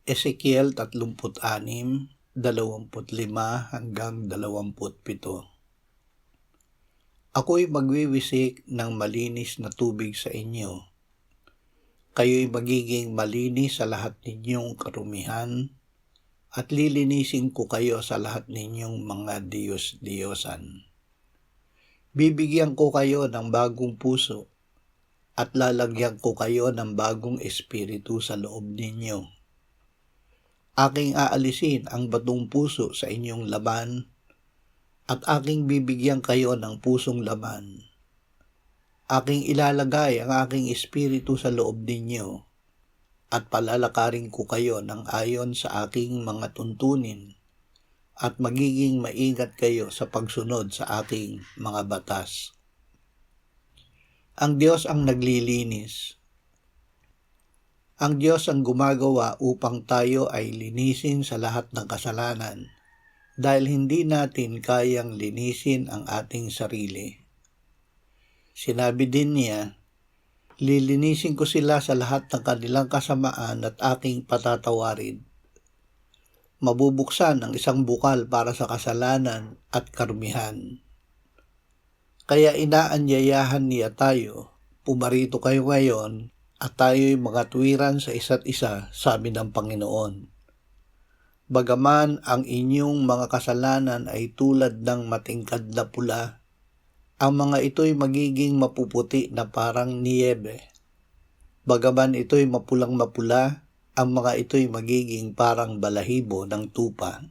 Ezekiel 36:25-27. Ako'y magwiwisik ng malinis na tubig sa inyo. Kayo'y magiging malinis sa lahat ninyong karumihan, at lilinisin ko kayo sa lahat ninyong mga diyos-diyosan. Bibigyan ko kayo ng bagong puso, at lalagyan ko kayo ng bagong espiritu sa loob ninyo. Aking aalisin ang batong puso sa inyong laman, at aking bibigyan kayo ng pusong laman. Aking ilalagay ang aking espiritu sa loob ninyo, at palalakarin ko kayo ng ayon sa aking mga tuntunin, at magiging maingat kayo sa pagsunod sa aking mga batas. Ang Diyos ang naglilinis. Ang Diyos ang gumagawa upang tayo ay linisin sa lahat ng kasalanan, dahil hindi natin kayang linisin ang ating sarili. Sinabi din niya, lilinisin ko sila sa lahat ng kanilang kasamaan at aking patatawarin. Mabubuksan ang isang bukal para sa kasalanan at karumihan. Kaya inaanyayahan niya tayo, pumarito kayo ngayon at tayo'y magatwiran sa isa't isa, sabi ng Panginoon. Bagaman ang inyong mga kasalanan ay tulad ng matingkad na pula, ang mga ito'y magiging mapuputi na parang niyebe. Bagaman ito'y mapulang mapula, ang mga ito'y magiging parang balahibo ng tupa.